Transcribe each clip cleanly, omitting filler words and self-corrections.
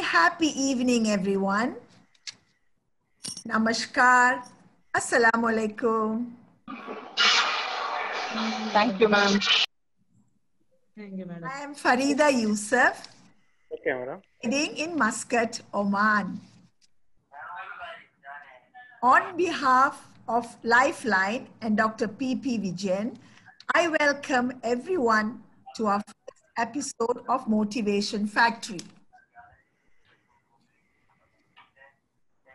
very happy evening, everyone. Namaskar. Assalamu alaikum. Thank you, ma'am. Thank you, madam. I am Farida Yusuf, Okay, madam. residing in Muscat, Oman. On behalf of Lifeline and Dr. P.P. Vijayan, I welcome everyone to our first episode of Motivation Factory.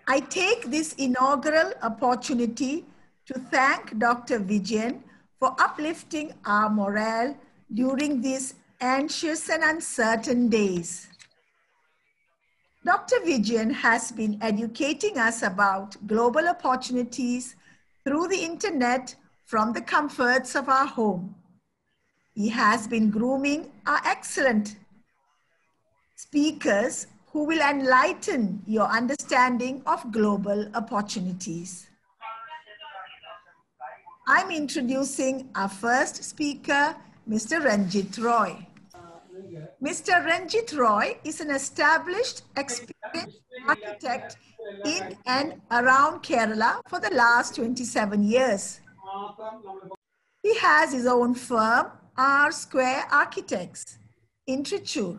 I take this inaugural opportunity to thank Dr. Vijayan for uplifting our morale during these anxious and uncertain days. Dr. Vijayan has been educating us about global opportunities through the internet from the comforts of our home. He has been grooming our excellent speakers who will enlighten your understanding of global opportunities. I'm introducing our first speaker, Mr. Ranjit Roy. Mr. Ranjit Roy is an established, experienced architect in and around Kerala for the last 27 years. He has his own firm, R Square Architects, in Trichy.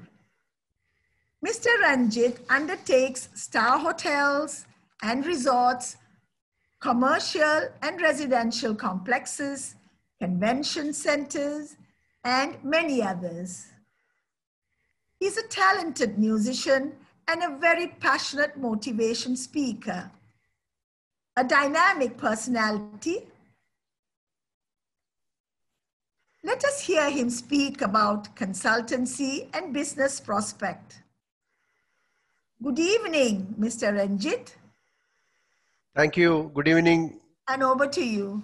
Mr. Ranjit undertakes star hotels and resorts, commercial and residential complexes, convention centers, and many others. He's a talented musician and a very passionate motivation speaker, a dynamic personality. Let us hear him speak about consultancy and business prospect. Good evening, Mr. Ranjit. Thank you. Good evening. And over to you.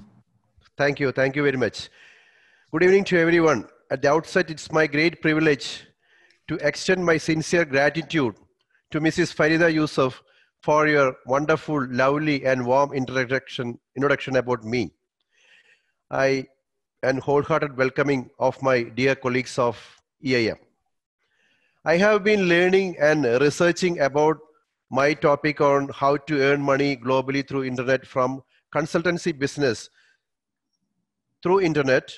Thank you. Thank you very much. Good evening to everyone. At the outset, it's my great privilege to extend my sincere gratitude to Mrs. Farida Yusuf for your wonderful, lovely, and warm introduction about me. And wholehearted welcoming of my dear colleagues of EIM. I have been learning and researching about my topic on how to earn money globally through internet from consultancy business through internet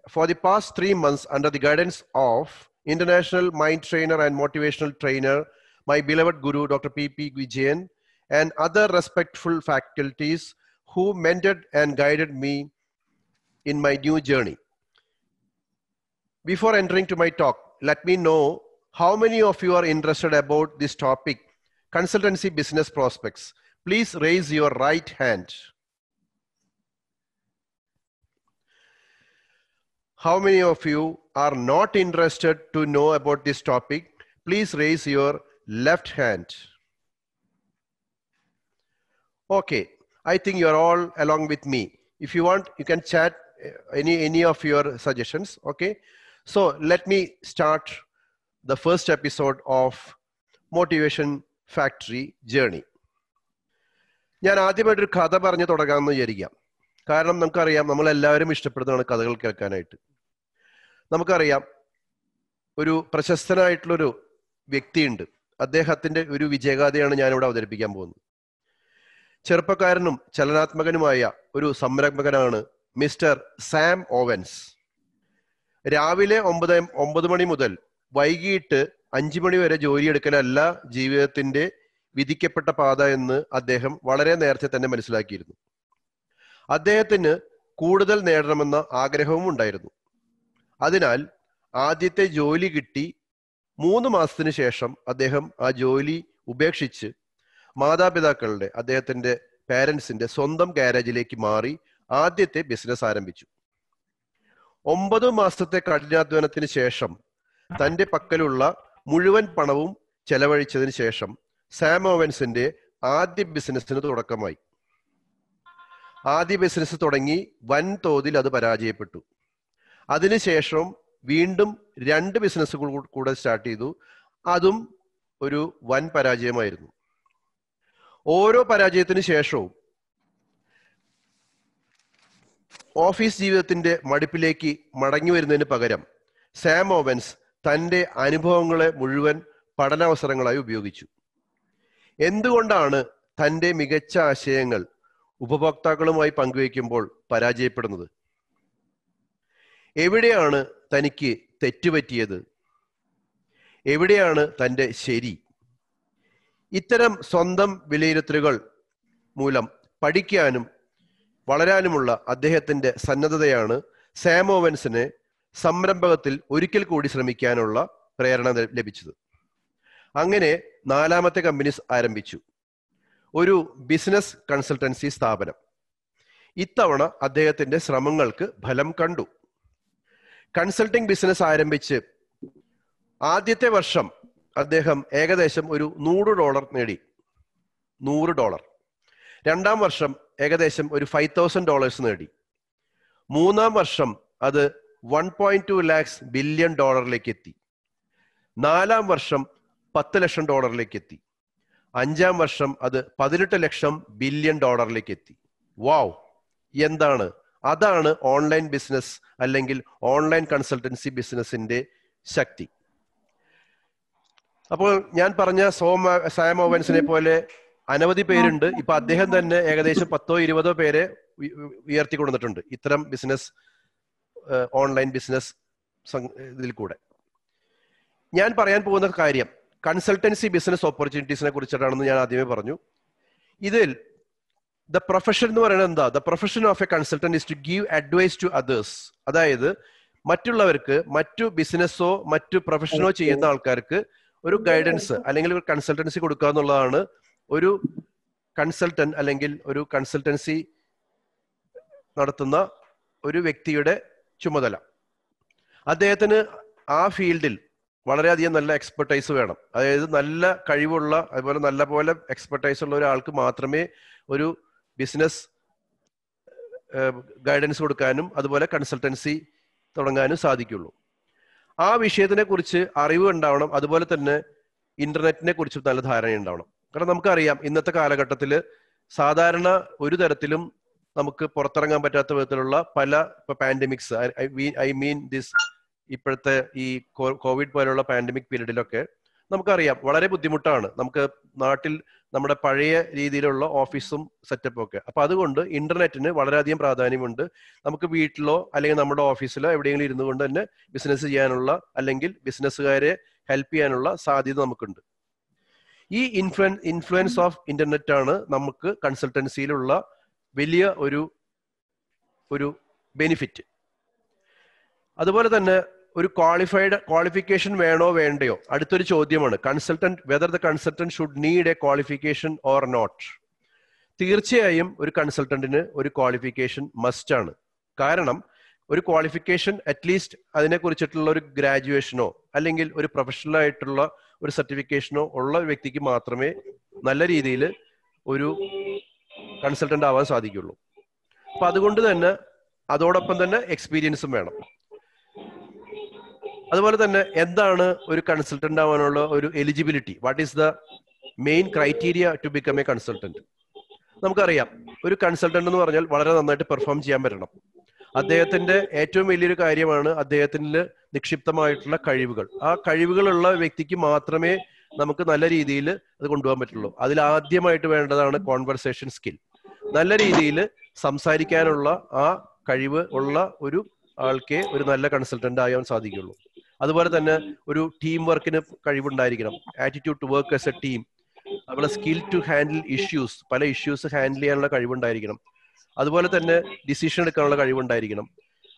for the past 3 months under the guidance of international mind trainer and motivational trainer, my beloved guru, Dr. P.P. Vijayan, and other respectful faculties who mentored and guided me in my new journey. Before entering to my talk, let me know how many of you are interested about this topic, consultancy business prospects. Please raise your right hand. How many of you are not interested to know about this topic? Please raise your left hand. Okay, I think you're all along with me. If you want, you can chat any of your suggestions, okay? So let me start the first episode of Motivation Factory Journey. ഞാൻ ആദ്യമായിട്ടൊരു കഥ പറഞ്ഞു തുടങ്ങാമെന്ന് വിചാരിക്കാം. കാരണം നമുക്കറിയാം, നമ്മളെല്ലാവരും ഇഷ്ടപ്പെടുന്നതാണ് കഥകൾ കേൾക്കാനായിട്ട്. നമുക്കറിയാം, ഒരു പ്രശസ്തനായിട്ടുള്ളൊരു വ്യക്തിയുണ്ട്. അദ്ദേഹത്തിൻ്റെ ഒരു വിജയഗാഥയാണ് ഞാനിവിടെ അവതരിപ്പിക്കാൻ പോകുന്നത്. ചെറുപ്പക്കാരനും ചലനാത്മകനുമായ ഒരു സംരംഭകനാണ് മിസ്റ്റർ സാം ഓവൻസ്. രാവിലെ 9 മണി മുതൽ വൈകിട്ട് 5 മണി വരെ ജോലിയെടുക്കലല്ല ജീവിതത്തിന്റെ വിധിക്കപ്പെട്ട പാത എന്ന് അദ്ദേഹം വളരെ നേരത്തെ തന്നെ മനസ്സിലാക്കിയിരുന്നു. അദ്ദേഹത്തിന് കൂടുതൽ നേടണമെന്ന ആഗ്രഹവും ഉണ്ടായിരുന്നു. അതിനാൽ ആദ്യത്തെ ജോലി കിട്ടി 3 മാസത്തിന് ശേഷം അദ്ദേഹം ആ ജോലി ഉപേക്ഷിച്ച് മാതാപിതാക്കളുടെ, അദ്ദേഹത്തിന്റെ പാരൻസിന്റെ സ്വന്തം ഗാരേജിലേക്ക് മാറി ആദ്യത്തെ ബിസിനസ് ആരംഭിച്ചു. 9 മാസത്തെ കഠിനാധ്വാനത്തിന് ശേഷം തന്റെ പക്കലുള്ള മുഴുവൻ പണവും ചെലവഴിച്ചതിന് ശേഷം സാം ഓവൻസിന്റെ ആദ്യ ബിസിനസ്സിന് തുടക്കമായി. ആദ്യ ബിസിനസ് തുടങ്ങി വൻതോതിൽ അത് പരാജയപ്പെട്ടു. അതിനുശേഷം വീണ്ടും 2 ബിസിനസ്സുകൾ കൂടെ സ്റ്റാർട്ട് ചെയ്തു. അതും ഒരു വൻ പരാജയമായിരുന്നു. ഓരോ പരാജയത്തിന് ശേഷവും ഓഫീസ് ജീവിതത്തിന്റെ മടുപ്പിലേക്ക് മടങ്ങി വരുന്നതിന് പകരം സാം ഓവൻസ് തന്റെ അനുഭവങ്ങളെ മുഴുവൻ പഠനാവസരങ്ങളായി ഉപയോഗിച്ചു. എന്തുകൊണ്ടാണ് തൻ്റെ മികച്ച ആശയങ്ങൾ ഉപഭോക്താക്കളുമായി പങ്കുവയ്ക്കുമ്പോൾ പരാജയപ്പെടുന്നത്? എവിടെയാണ് തനിക്ക് തെറ്റുപറ്റിയത്? എവിടെയാണ് തൻ്റെ ശരി? ഇത്തരം സ്വന്തം വിലയിരുത്തലുകൾ മൂലം പഠിക്കാനും വളരാനുമുള്ള അദ്ദേഹത്തിൻ്റെ സന്നദ്ധതയാണ് സാം ഓവൻസിന് സംരംഭകത്തിൽ ഒരിക്കൽ കൂടി ശ്രമിക്കാനുള്ള പ്രേരണ ലഭിച്ചത്. അങ്ങനെ 4ാമത്തെ കമ്പനി ആരംഭിച്ചു, ഒരു ബിസിനസ് കൺസൾട്ടൻസി സ്ഥാപനം. ഇത്തവണ അദ്ദേഹത്തിന്റെ ശ്രമങ്ങൾക്ക് ഫലം കണ്ടു. കൺസൾട്ടിംഗ് ബിസിനസ് ആരംഭിച്ച് ആദ്യത്തെ വർഷം അദ്ദേഹം ഏകദേശം ഒരു $100 നേടി. $100. 2ാം വർഷം ഏകദേശം ഒരു $5,000 നേടി. 3ാം വർഷം അത് $1.2 lakhs ബില്യൺ എത്തി. 4ാം വർഷം $10 ലക്ഷം എത്തി. 5ാം വർഷം അത് $18 ലക്ഷം ബില്യൺ എത്തി. വാവ്! എന്താണ്? അതാണ് ഓൺലൈൻ ബിസിനസ് അല്ലെങ്കിൽ ഓൺലൈൻ കൺസൾട്ടൻസി ബിസിനസിന്റെ ശക്തി. അപ്പോൾ ഞാൻ പറഞ്ഞ സാം ഓവൻസിനെ പോലെ അനവധി പേരുണ്ട്. ഇപ്പൊ അദ്ദേഹം തന്നെ ഏകദേശം 10-20 പേരെ ഉയർത്തിക്കൊണ്ടിട്ടുണ്ട് ഇത്തരം ബിസിനസ്, ഓൺലൈൻ ബിസിനസ് ഇതിൽ കൂടെ. ഞാൻ പറയാൻ പോകുന്ന കാര്യം കൺസൾട്ടൻസി ബിസിനസ് ഓപ്പർച്യൂണിറ്റീസിനെ കുറിച്ചിട്ടാണെന്ന് ഞാൻ ആദ്യമേ പറഞ്ഞു. ഇതിൽ ദ പ്രൊഫഷൻ എന്ന് പറയുന്നത് എന്താ? The profession of a consultant is to give advice to others. അതായത് മറ്റുള്ളവർക്ക്, മറ്റു ബിസിനസ്സോ മറ്റു പ്രൊഫഷനോ ചെയ്യുന്ന ആൾക്കാർക്ക് ഒരു ഗൈഡൻസ് അല്ലെങ്കിൽ ഒരു കൺസൾട്ടൻസി കൊടുക്കുക എന്നുള്ളതാണ് ഒരു കൺസൾട്ടന്റ് അല്ലെങ്കിൽ ഒരു കൺസൾട്ടൻസി നടത്തുന്ന ഒരു വ്യക്തിയുടെ ചുമതല. അദ്ദേഹത്തിന് ആ ഫീൽഡിൽ വളരെയധികം നല്ല എക്സ്പെർട്ടൈസ് വേണം. അതായത് നല്ല കഴിവുള്ള, അതുപോലെ നല്ല പോലെ എക്സ്പെർട്ടൈസ് ഉള്ള ഒരാൾക്ക് മാത്രമേ ഒരു ബിസിനസ് ഗൈഡൻസ് കൊടുക്കാനും അതുപോലെ കൺസൾട്ടൻസി തുടങ്ങാനും സാധിക്കുള്ളൂ. ആ വിഷയത്തിനെ കുറിച്ച് അറിവ് ഉണ്ടാവണം. അതുപോലെ തന്നെ ഇന്റർനെറ്റിനെ കുറിച്ച് നല്ല ധാരണ ഉണ്ടാവണം. കാരണം നമുക്കറിയാം ഇന്നത്തെ കാലഘട്ടത്തിൽ സാധാരണ ഒരു തരത്തിലും നമുക്ക് പുറത്തിറങ്ങാൻ പറ്റാത്ത വിധത്തിലുള്ള പല പാൻഡമിക്സ്, ഐ മീൻ ദിസ് ഇപ്പോഴത്തെ ഈ കോവിഡ് പോലുള്ള പാൻഡമിക് പീരീഡിലൊക്കെ നമുക്കറിയാം വളരെ ബുദ്ധിമുട്ടാണ്. നമുക്ക് നാട്ടിൽ നമ്മുടെ പഴയ രീതിയിലുള്ള ഓഫീസും സെറ്റപ്പും ഒക്കെ. അപ്പൊ അതുകൊണ്ട് ഇന്റർനെറ്റിന് വളരെയധികം പ്രാധാന്യമുണ്ട്. നമുക്ക് വീട്ടിലോ അല്ലെങ്കിൽ നമ്മുടെ ഓഫീസിലോ എവിടെയെങ്കിലും ഇരുന്നു കൊണ്ട് തന്നെ ബിസിനസ് ചെയ്യാനുള്ള അല്ലെങ്കിൽ ബിസിനസ്സുകാരെ ഹെൽപ്പ് ചെയ്യാനുള്ള സാധ്യത നമുക്കുണ്ട്. ഈ ഇൻഫ്ലുവൻസ് ഓഫ് ഇന്റർനെറ്റ് ആണ് നമുക്ക് കൺസൾട്ടൻസിയിലുള്ള വലിയ ഒരു ബെനിഫിറ്റ്. അതുപോലെ തന്നെ ഒരു ക്വാളിഫിക്കേഷൻ വേണോ വേണ്ടയോ അടുത്തൊരു ചോദ്യമാണ്. Whether the consultant should need a qualification or not. തീർച്ചയായും ഒരു കൺസൾട്ടന്റിന് ഒരു ക്വാളിഫിക്കേഷൻ മസ്റ്റ് ആണ്. കാരണം ഒരു ക്വാളിഫിക്കേഷൻ അറ്റ്ലീസ്റ്റ് അതിനെ കുറിച്ചിട്ടുള്ള ഒരു ഗ്രാജുവേഷനോ അല്ലെങ്കിൽ ഒരു പ്രൊഫഷണൽ ആയിട്ടുള്ള ഒരു സർട്ടിഫിക്കേഷനോ ഉള്ള വ്യക്തിക്ക് മാത്രമേ നല്ല രീതിയിൽ ഒരു കൺസൾട്ടന്റ് ആവാൻ സാധിക്കുള്ളൂ. അപ്പൊ അതുകൊണ്ട് തന്നെ അതോടൊപ്പം തന്നെ എക്സ്പീരിയൻസും വേണം. അതുപോലെ തന്നെ എന്താണ് ഒരു കൺസൾട്ടന്റ് ആവാനുള്ള ഒരു eligibility? What is the main criteria to become a consultant? നമുക്കറിയാം ഒരു കൺസൾട്ടന്റ് എന്ന് പറഞ്ഞാൽ വളരെ നന്നായിട്ട് പെർഫോം ചെയ്യാൻ പറ്റണം. അദ്ദേഹത്തിന്റെ ഏറ്റവും വലിയൊരു കാര്യമാണ് അദ്ദേഹത്തിന് നിക്ഷിപ്തമായിട്ടുള്ള കഴിവുകൾ. ആ കഴിവുകളുള്ള വ്യക്തിക്ക് മാത്രമേ നമുക്ക് നല്ല രീതിയിൽ അത് കൊണ്ടുപോകാൻ പറ്റുള്ളൂ. അതിൽ ആദ്യമായിട്ട് വേണ്ടതാണ് കോൺവെർസേഷൻ സ്കിൽ. നല്ല രീതിയിൽ സംസാരിക്കാനുള്ള ആ കഴിവ് ഉള്ള ഒരു ആൾക്കേ ഒരു നല്ല കൺസൾട്ടന്റ് ആയാൻ സാധിക്കുള്ളൂ. അതുപോലെ തന്നെ ഒരു ടീം വർക്കിന് കഴിവുണ്ടായിരിക്കണം. Attitude to work as a team. അതുപോലെ സ്കിൽ ടു ഹാൻഡിൽ ഇഷ്യൂസ്, പല ഇഷ്യൂസ് ഹാൻഡിൽ ചെയ്യാനുള്ള കഴിവുണ്ടായിരിക്കണം. അതുപോലെ തന്നെ ഡിസിഷൻ എടുക്കാനുള്ള കഴിവുണ്ടായിരിക്കണം.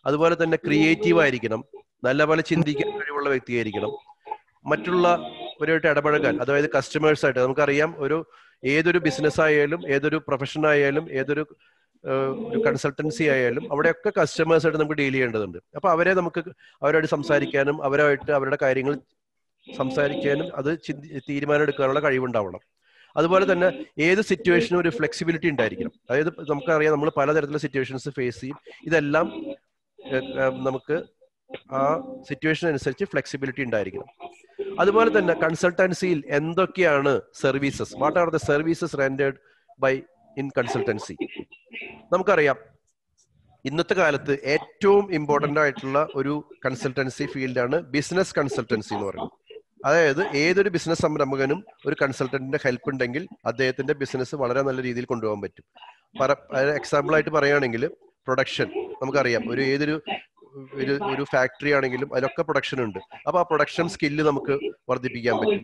അതുപോലെ തന്നെ ക്രിയേറ്റീവ് ആയിരിക്കണം. നല്ലപോലെ ചിന്തിക്കാൻ കഴിവുള്ള വ്യക്തിയായിരിക്കണം. മറ്റുള്ളവരുമായിട്ട് ഇടപഴകാൻ, അതായത് കസ്റ്റമേഴ്സ് ആയിട്ട്, നമുക്കറിയാം ഏതൊരു ബിസിനസ് ആയാലും ഏതൊരു പ്രൊഫഷൻ ആയാലും ഏതൊരു കൺസൾട്ടൻസി ആയാലും അവിടെയൊക്കെ കസ്റ്റമേഴ്സ് ആയിട്ട് നമുക്ക് ഡീൽ ചെയ്യേണ്ടതുണ്ട്. അപ്പൊ അവരോട് സംസാരിക്കാനും അവരുമായിട്ട് അവരുടെ കാര്യങ്ങൾ സംസാരിക്കാനും അത് തീരുമാനം എടുക്കാനുള്ള കഴിവുണ്ടാവണം. അതുപോലെ തന്നെ ഏത് സിറ്റുവേഷനും ഒരു ഫ്ലെക്സിബിലിറ്റി ഉണ്ടായിരിക്കണം. അതായത് നമുക്കറിയാം നമ്മൾ പലതരത്തിലുള്ള സിറ്റുവേഷൻസ് ഫേസ് ചെയ്യും. ഇതെല്ലാം നമുക്ക് ആ സിറ്റുവേഷൻ അനുസരിച്ച് ഫ്ലെക്സിബിലിറ്റി ഉണ്ടായിരിക്കണം. അതുപോലെ തന്നെ കൺസൾട്ടൻസിയിൽ എന്തൊക്കെയാണ് services, what are the services rendered by in consultancy? നമുക്കറിയാം ഇന്നത്തെ കാലത്ത് ഏറ്റവും ഇമ്പോർട്ടന്റ് ആയിട്ടുള്ള ഒരു കൺസൾട്ടൻസി ഫീൽഡാണ് ബിസിനസ് കൺസൾട്ടൻസി എന്ന് പറയുന്നത്. അതായത് ഏതൊരു ബിസിനസ് സംരംഭകനും ഒരു കൺസൾട്ടന്റിന്റെ ഹെൽപ്പ് ഉണ്ടെങ്കിൽ അദ്ദേഹത്തിന്റെ ബിസിനസ് വളരെ നല്ല രീതിയിൽ കൊണ്ടുപോകാൻ പറ്റും. എക്സാമ്പിൾ ആയിട്ട് പറയുകയാണെങ്കിൽ പ്രൊഡക്ഷൻ നമുക്കറിയാം. ഒരു ഫാക്ടറി ആണെങ്കിലും അതിലൊക്കെ പ്രൊഡക്ഷൻ ഉണ്ട്. അപ്പൊ ആ പ്രൊഡക്ഷൻ സ്കില്ല് നമുക്ക് വർദ്ധിപ്പിക്കാൻ പറ്റും.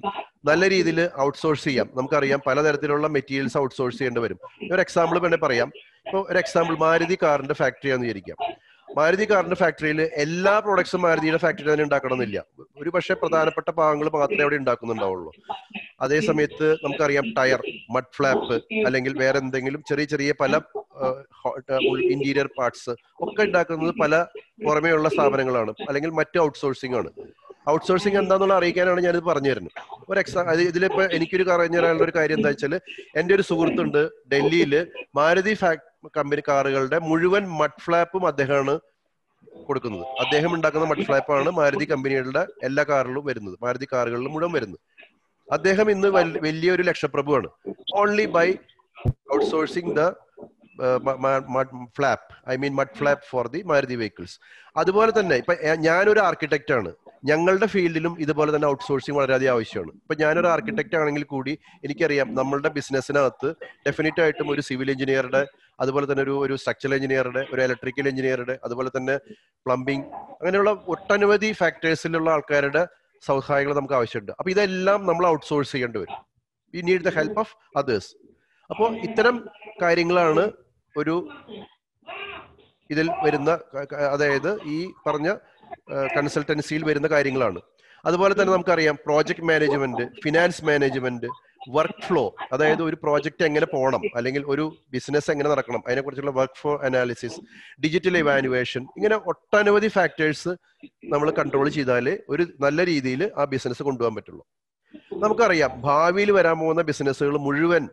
നല്ല രീതിയിൽ ഔട്ട്സോഴ്സ് ചെയ്യാം. നമുക്കറിയാം പലതരത്തിലുള്ള മെറ്റീരിയൽസ് ഔട്ട്സോഴ്സ് ചെയ്യേണ്ടി വരും. ഒരു എക്സാമ്പിൾ വേണേൽ പറയാം. ഇപ്പോൾ ഒരു എക്സാമ്പിൾ മാരുതി കാറിന്റെ ഫാക്ടറി ആണെന്ന് വിചാരിക്കാം. മാരുതി കാറിന്റെ ഫാക്ടറിയിൽ എല്ലാ പ്രോഡക്ട്സും മാരുതിയുടെ ഫാക്ടറി തന്നെ ഉണ്ടാക്കണമെന്നില്ല. ഒരു പക്ഷേ പ്രധാനപ്പെട്ട ഭാഗങ്ങൾ മാത്രമേ അവിടെ ഉണ്ടാക്കുന്നുണ്ടാവുള്ളൂ. അതേ സമയത്ത് നമുക്കറിയാം ടയർ, മഡ് ഫ്ലാപ്പ് അല്ലെങ്കിൽ വേറെ എന്തെങ്കിലും ചെറിയ ചെറിയ പല ഇന്റീരിയർ പാർട്സ് ഒക്കെ ഉണ്ടാക്കുന്നത് പല പുറമേയുള്ള സ്ഥാപനങ്ങളാണ്, അല്ലെങ്കിൽ മറ്റു ഔട്ട്സോഴ്സിംഗ് ആണ്. ഔട്ട്സോഴ്സിംഗ് എന്താണെന്നുള്ള അറിയിക്കാനാണ് ഞാനിത് പറഞ്ഞു തരുന്നത്. ഇതിലിപ്പോ എനിക്കൊരു പറഞ്ഞുതരാനുള്ള ഒരു കാര്യം എന്താ വെച്ചാൽ, എൻ്റെ ഒരു സുഹൃത്തുണ്ട് ഡൽഹിയിൽ, മാരുതി കമ്പനി കാറുകളുടെ മുഴുവൻ മഡ് ഫ്ലാപ്പും അദ്ദേഹമാണ് കൊടുക്കുന്നത്. അദ്ദേഹം ഉണ്ടാക്കുന്ന മഡ് ഫ്ലാപ്പാണ് മാരുതി കമ്പനികളുടെ എല്ലാ കാറുകളിലും വരുന്നത്, മാരുതി കാറുകളിലും മുഴുവൻ വരുന്നത്. അദ്ദേഹം ഇന്ന് വലിയൊരു ലക്ഷപ്രഭുവാണ്, only by outsourcing the mud flap for the Maruti vehicles. അതുപോലെ തന്നെ ഇപ്പൊ ഞാനൊരു ആർക്കിടെക്റ്റ് ആണ്, ഞങ്ങളുടെ ഫീൽഡിലും ഇതുപോലെ തന്നെ ഔട്ട്സോഴ്സിംഗ് വളരെയധികം ആവശ്യമാണ്. ഇപ്പൊ ഞാനൊരു ആർക്കിടെക്റ്റ് ആണെങ്കിൽ കൂടി എനിക്കറിയാം നമ്മളുടെ ബിസിനസ്സിനകത്ത് ഡെഫിനറ്റ് ആയിട്ടും ഒരു സിവിൽ എഞ്ചിനീയറുടെ, അതുപോലെ തന്നെ ഒരു സ്ട്രക്ചറൽ എഞ്ചിനീയറുടെ, ഒരു ഇലക്ട്രിക്കൽ എഞ്ചിനീയറുടെ, അതുപോലെ തന്നെ പ്ലംബിംഗ്, അങ്ങനെയുള്ള ഒട്ടനവധി ഫാക്ടേഴ്സിലുള്ള ആൾക്കാരുടെ സഹായങ്ങൾ നമുക്ക് ആവശ്യമുണ്ട്. അപ്പൊ ഇതെല്ലാം നമ്മൾ ഔട്ട്സോഴ്സ് ചെയ്യേണ്ടി വരും. We need the help of others. അപ്പോൾ ഇത്തരം കാര്യങ്ങളാണ് ഇതിൽ വരുന്ന, അതായത് ഈ പറഞ്ഞ കൺസൾട്ടൻസിയിൽ വരുന്ന കാര്യങ്ങളാണ്. അതുപോലെ തന്നെ നമുക്കറിയാം project management, finance management, work flow, അതായത് ഒരു പ്രോജക്റ്റ് എങ്ങനെ പോകണം അല്ലെങ്കിൽ ഒരു ബിസിനസ് എങ്ങനെ നടക്കണം അതിനെക്കുറിച്ചുള്ള work flow analysis, digital evaluation, ഇങ്ങനെ ഒട്ടനവധി ഫാക്ടേഴ്സ് നമ്മൾ കൺട്രോൾ ചെയ്താലേ ഒരു നല്ല രീതിയിൽ ആ ബിസിനസ് കൊണ്ടുപോകാൻ പറ്റുള്ളൂ. നമുക്കറിയാം ഭാവിയിൽ വരാൻ പോകുന്ന ബിസിനസ്സുകൾ മുഴുവൻ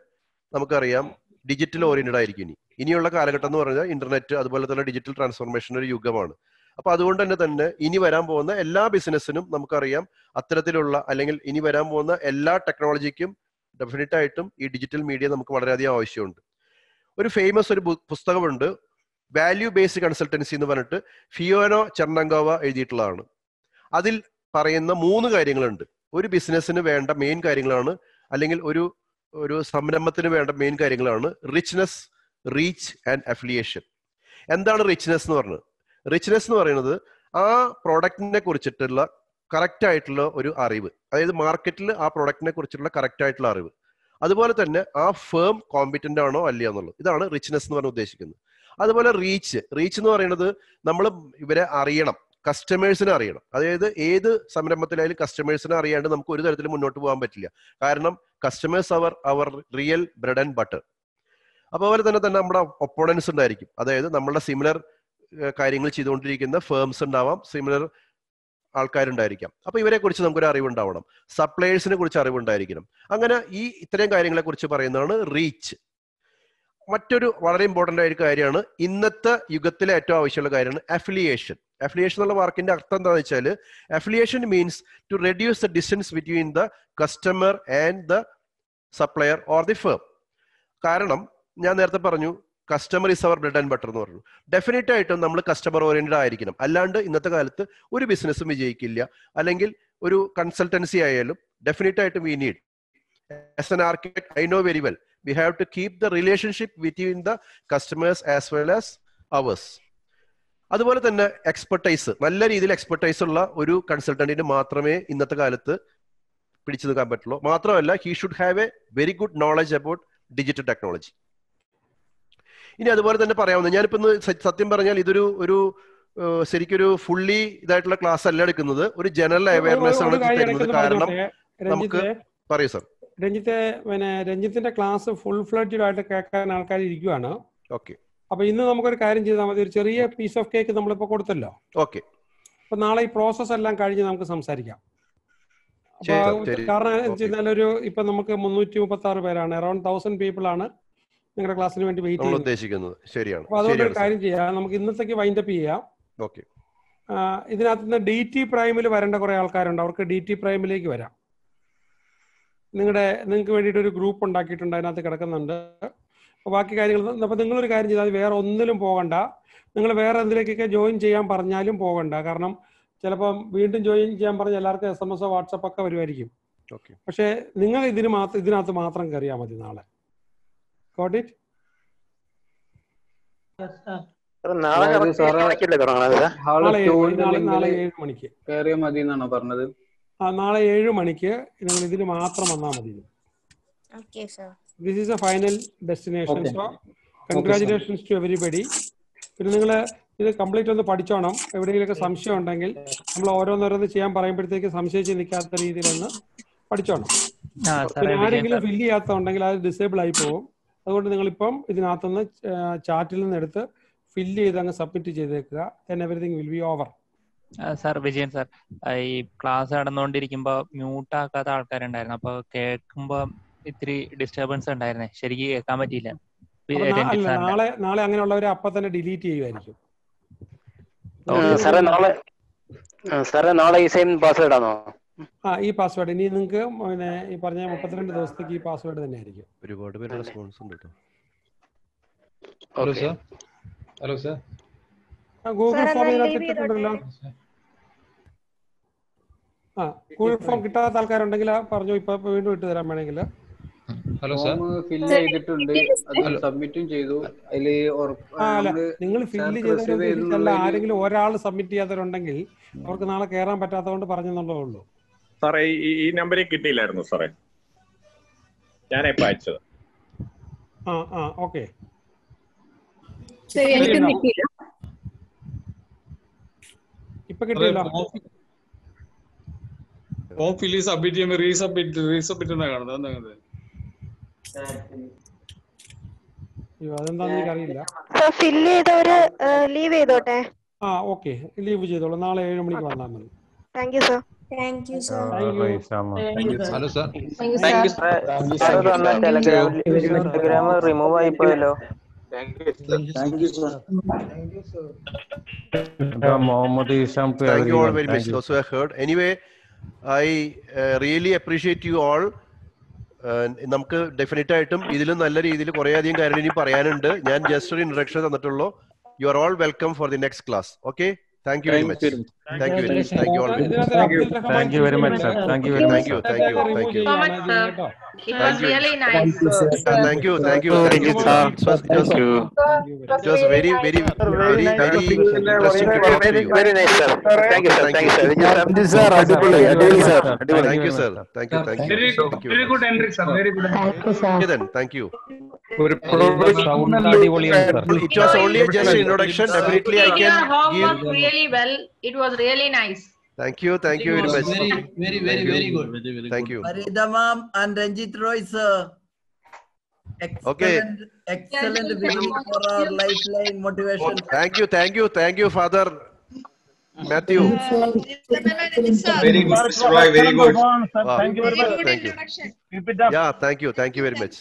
നമുക്കറിയാം ഡിജിറ്റൽ ഓറിയന്റഡ് ആയിരിക്കും. ഇനിയുള്ള കാലഘട്ടം എന്ന് പറഞ്ഞാൽ ഇന്റർനെറ്റ്, അതുപോലെ തന്നെ ഡിജിറ്റൽ ട്രാൻസ്ഫോർമേഷൻ ഒരു യുഗമാണ്. അപ്പൊ അതുകൊണ്ട് തന്നെ ഇനി വരാൻ പോകുന്ന എല്ലാ ബിസിനസ്സിനും നമുക്കറിയാം അത്തരത്തിലുള്ള, അല്ലെങ്കിൽ ഇനി വരാൻ പോകുന്ന എല്ലാ ടെക്നോളജിക്കും ഡെഫിനറ്റ് ആയിട്ടും ഈ ഡിജിറ്റൽ മീഡിയ നമുക്ക് വളരെയധികം ആവശ്യമുണ്ട്. ഒരു ഫേമസ് ഒരു പുസ്തകമുണ്ട്, വാല്യൂ ബേസ്ഡ് കൺസൾട്ടൻസി എന്ന് പറഞ്ഞിട്ട് ഫിയോനോ ചെർണങ്കോവ എഴുതിയിട്ടുള്ളതാണ്. അതിൽ പറയുന്ന 3 കാര്യങ്ങളുണ്ട്. ഒരു ബിസിനസ്സിന് വേണ്ട മെയിൻ കാര്യങ്ങളാണ്, അല്ലെങ്കിൽ ഒരു സംരംഭത്തിന് വേണ്ട മെയിൻ കാര്യങ്ങളാണ് റിച്ച്നെസ്, റീച്ച് ആൻഡ് അഫിലിയേഷൻ. എന്താണ് റിച്ച്നെസ് എന്ന് പറഞ്ഞത്? റിച്ച്നെസ് എന്ന് പറയുന്നത് ആ പ്രോഡക്റ്റിനെ കുറിച്ചിട്ടുള്ള കറക്റ്റ് ആയിട്ടുള്ള ഒരു അറിവ്, അതായത് മാർക്കറ്റിൽ ആ പ്രോഡക്റ്റിനെ കുറിച്ചുള്ള കറക്റ്റ് ആയിട്ടുള്ള അറിവ്. അതുപോലെ തന്നെ ആ ഫേം കോമ്പിറ്റന്റ് ആണോ അല്ലയോ എന്നുള്ളത്, ഇതാണ് റിച്ച്നെസ് എന്ന് പറഞ്ഞ് ഉദ്ദേശിക്കുന്നത്. അതുപോലെ റീച്ച് എന്ന് പറയുന്നത് നമ്മൾ ഇവരെ അറിയണം, കസ്റ്റമേഴ്സിനെ അറിയണം. അതായത് ഏത് സംരംഭത്തിലായാലും കസ്റ്റമേഴ്സിനെ അറിയാണ്ട് നമുക്ക് ഒരു തരത്തിലും മുന്നോട്ട് പോകാൻ പറ്റില്ല. കാരണം കസ്റ്റമേഴ്സ് അവർ റിയൽ ബ്രെഡ് ആൻഡ് ബട്ടർ. അതുപോലെ തന്നെ നമ്മുടെ ഒപ്പോണൻസ് ഉണ്ടായിരിക്കും, അതായത് നമ്മളുടെ സിമിലർ കാര്യങ്ങൾ ചെയ്തുകൊണ്ടിരിക്കുന്ന ഫേംസ് ഉണ്ടാവാം, സിമിലർ ആൾക്കാരുണ്ടായിരിക്കാം. അപ്പൊ ഇവരെ കുറിച്ച് നമുക്കൊരു അറിവുണ്ടാവണം. സപ്ലയേഴ്സിനെ കുറിച്ച് അറിവുണ്ടായിരിക്കണം. അങ്ങനെ ഇത്രയും കാര്യങ്ങളെ കുറിച്ച് പറയുന്നതാണ് റീച്ച്. മറ്റൊരു വളരെ ഇമ്പോർട്ടന്റ് ആയ കാര്യമാണ്, ഇന്നത്തെ യുഗത്തിലെ ഏറ്റവും ആവശ്യമുള്ള കാര്യമാണ് അഫിലിയേഷൻ. അഫിലിയേഷൻ എന്നുള്ള വാക്കിന്റെ അർത്ഥം എന്താണെന്ന് വെച്ചാൽ, affiliation means to reduce the distance between the customer and the supplier or the firm. കാരണം ഞാൻ നേരത്തെ പറഞ്ഞു customer is our bread and butter എന്ന് പറഞ്ഞു. ഡെഫിനറ്റ് ആയിട്ടും നമ്മൾ കസ്റ്റമർ ഓറിയന്റഡ് ആയിരിക്കണം, അല്ലാണ്ട് ഇന്നത്തെ കാലത്ത് ഒരു ബിസിനസ്സും വിജയിക്കില്ല. അല്ലെങ്കിൽ ഒരു കൺസൾട്ടൻസി ആയാലും ഡെഫിനറ്റ് ആയിട്ടും we need, as an architect I know very well, we have to keep the relationship between the customers as well as ours. അതുപോലെ തന്നെ എക്സ്പെർട്ടൈസ്, നല്ല രീതിയിൽ എക്സ്പെർട്ടൈസ് ഉള്ള ഒരു കൺസൾട്ടന്റിന് മാത്രമേ ഇന്നത്തെ കാലത്ത് പിടിച്ചു നിൽക്കാൻ പറ്റുള്ളൂ. മാത്രമല്ല he should have a very good knowledge about digital technology. ഇനി അതുപോലെ തന്നെ പറയാവുന്നത്, ഞാനിപ്പോ സത്യം പറഞ്ഞാൽ ഇതൊരു ശരിക്കൊരു ഫുള്ളി ഇതായിട്ടുള്ള ക്ലാസ് അല്ല എടുക്കുന്നത്, ഒരു ജനറൽ അവയർനെസ് ആണ് തരുന്നത്. കാരണം നമുക്ക് പറയൂ സർ. രഞ്ജിത്തിന്റെ ക്ലാസ് ഫുൾ ഫ്ലെഡ്ജഡ് ആയിട്ട് കേൾക്കാൻ ആൾക്കാർ ഇരിക്കുവാണ്. ഓക്കെ. അപ്പൊ ഇന്ന് നമുക്കൊരു കാര്യം ചെയ്താൽ മതി, ഒരു ചെറിയ പീസ് ഓഫ് കേക്ക് നമ്മളിപ്പോ കൊടുത്തല്ലോ. ഓക്കെ. അപ്പൊ നാളെ ഈ പ്രോസസ് എല്ലാം കഴിഞ്ഞ് നമുക്ക് സംസാരിക്കാം. കാരണം ഇപ്പൊ നമുക്ക് 336 പേരാണ്, അറൌണ്ട് 1000 പീപ്പിൾ ആണ് നിങ്ങളുടെ ക്ലാസ്സിന് വേണ്ടി വെയിറ്റ് ചെയ്യുന്നത്. ശരിയാണ്. അപ്പൊ അതുകൊണ്ട് ഒരു കാര്യം ചെയ്യാം, നമുക്ക് ഇന്നത്തേക്ക് വൈൻഡപ്പ് ചെയ്യാം. ഓക്കെ. ഇതിനകത്ത് നിന്ന് DT പ്രൈമിൽ വരേണ്ട കുറെ ആൾക്കാരുണ്ട്, അവർക്ക് DT പ്രൈമിലേക്ക് വരാം. നിങ്ങൾക്ക് വേണ്ടിയിട്ട് ഒരു ഗ്രൂപ്പ് ഉണ്ടാക്കിയിട്ടുണ്ട്, അതിനകത്ത് കിടക്കുന്നുണ്ട്. അപ്പോൾ ബാക്കി കാര്യങ്ങൾ, അപ്പോൾ നിങ്ങളൊരു കാര്യം ചെയ്താൽ വേറെ ഒന്നിലും പോകണ്ട. നിങ്ങൾ വേറെ എന്തിലേക്കൊക്കെ ജോയിൻ ചെയ്യാൻ പറഞ്ഞാലും പോകണ്ട. കാരണം ചിലപ്പം വീണ്ടും ജോയിൻ ചെയ്യാൻ പറഞ്ഞ എല്ലാവർക്കും SMS വാട്സപ്പ് ഒക്കെ വരുമായിരിക്കും. പക്ഷെ നിങ്ങൾ ഇതിനകത്ത് മാത്രം കയറിയാൽ മതി നാളെ. Got it? നാളെ 7 മണിക്ക് കയറിയാൽ മതി എന്നാണോ പറഞ്ഞത്? നാളെ 7 മണിക്ക് നിങ്ങൾ ഇതിന് മാത്രം വന്നാൽ മതി. Okay, sir. This is a final destination. Okay. So, congratulations to everybody. പിന്നെ നിങ്ങൾ ഇത് കംപ്ലീറ്റ് ഒന്ന് പഠിച്ചോണം. എവിടെയെങ്കിലുമൊക്കെ സംശയം ഉണ്ടെങ്കിൽ നമ്മൾ ഓരോന്നോരോന്ന് ചെയ്യാൻ പറയുമ്പോഴത്തേക്ക് സംശയിച്ച് നിൽക്കാത്ത രീതിയിലൊന്ന് പഠിച്ചോണം. പിന്നെ ആരെങ്കിലും ഫില്ല് ചെയ്യാത്തതുണ്ടെങ്കിൽ അത് ഡിസേബിൾ ആയി പോകും. അതുകൊണ്ട് നിങ്ങളിപ്പം ഇതിനകത്തുനിന്ന് ചാറ്റിൽ നിന്ന് എടുത്ത് ഫില്ല് ചെയ്ത് അങ്ങ് സബ്മിറ്റ് ചെയ്തേക്കുക. then everything will be over. Sir Vijayan sir, ഈ ക്ലാസ് നടന്നുകൊണ്ടിരിക്കുമ്പോ മ്യൂട്ട് ആക്കാത്ത ആൾക്കാരുണ്ടായിരുന്നു. അപ്പൊ കേൾക്കുമ്പോ ഇത്തിരി ഡിസ്റ്റർബൻസ് ഉണ്ടായിരുന്നേ, ശരിക്കും കേൾക്കാൻ പറ്റിയില്ല. നാളെ അങ്ങനെയുള്ളവരെ അപ്പൊ തന്നെ ഡിലീറ്റ് ചെയ്യുമായിരിക്കും. നാളെ ഈ സെയിം പാസ്വേഡ് ആണോ? ഈ പാസ്വേഡ് ഇനി നിങ്ങൾക്ക് പിന്നെ ഈ പറഞ്ഞ 32 ദിവസത്തേക്ക് ഈ പാസ്വേഡ് തന്നെ ആയിരിക്കും. ഒരുപാട് പേര് റെസ്പോൺസ് ഉണ്ട് കേട്ടോ. Hello sir. Hello sir. Google ഫോമിനകത്ത് ഇട്ടിട്ടുണ്ടല്ലോ. ഗൂഗിൾ ഫോം കിട്ടാത്ത ആൾക്കാരുണ്ടെങ്കിൽ പറഞ്ഞു, ഇപ്പൊ വീണ്ടും ഇട്ട് തരാൻ വേണമെങ്കിൽ. Hello sir. ഫില്ല് ചെയ്തിട്ടുണ്ട്, അത് സബ്മിറ്റും ചെയ്തു. നിങ്ങൾ ഫില്ല് ചെയ്തല്ല, ആരെങ്കിലും ഒരാൾ സബ്മിറ്റ് ചെയ്യാത്തവരുണ്ടെങ്കിൽ അവർക്ക് നാളെ കയറാൻ പറ്റാത്തതുകൊണ്ട് പറഞ്ഞെന്നുള്ളതേ ഉള്ളൂ. സാറേ ഈ നമ്പറിൽ കിട്ടിയില്ലായിരുന്നു സാറേ, ഞാനിപ്പോ അയച്ചത്. ഓക്കെ. ഇപ്പൊ കിട്ടിയല്ലോ. ഫോം ഫില്ല് സബ്മിറ്റ് ചെയ്യുമ്പോൾ റീസബ്മിറ്റ് എന്നാ കാണുന്നത്. അതെന്താന്ന് എനിക്കറിയില്ല. ഫില്ല് ചെയ്തവര് ലീവ് ചെയ്തോട്ടെ. ഓക്കെ, ലീവ് ചെയ്തോളൂ. നാളെ 7 മണിക്ക് വന്നാൽ മതി. Thank you sir. Thank you sir. Hello sir. Telegram remove ആയി പോയല്ലോ. Thank you all very much. Those who have heard. Anyway, I really appreciate you all. നമുക്ക് ഡെഫിനറ്റ് ആയിട്ടും ഇതിലും നല്ല രീതിയിൽ കുറേ അധികം കാര്യങ്ങൾ ഇനി പറയാനുണ്ട്. ഞാൻ ജസ്റ്റ് ഒരു introduction തന്നിട്ടുള്ളൂ. You are all welcome for the next class. Okay? Thank you very much. Thank you very much. Thank you all. Thank you very much, sir. Thank you very much. Thank you. So much, sir. It was really nice. Thank you. Thank you. It was very interesting to talk to you. Very nice, sir. Thank you, sir. Thank you, sir. Thank you, sir. Thank you. Very good entry, sir. Very good. Okay then. Thank you. It was only just an introduction. Definitely I can give. Really well. It was really nice. Thank you very much. Very good. Thank you. Farida ma'am and Ranjit Roy sir. Excellent vision for our lifeline motivation. Thank you, Father Matthew. Very good, Mr. Roy. Very good. Thank you very much. Yeah, thank you very much.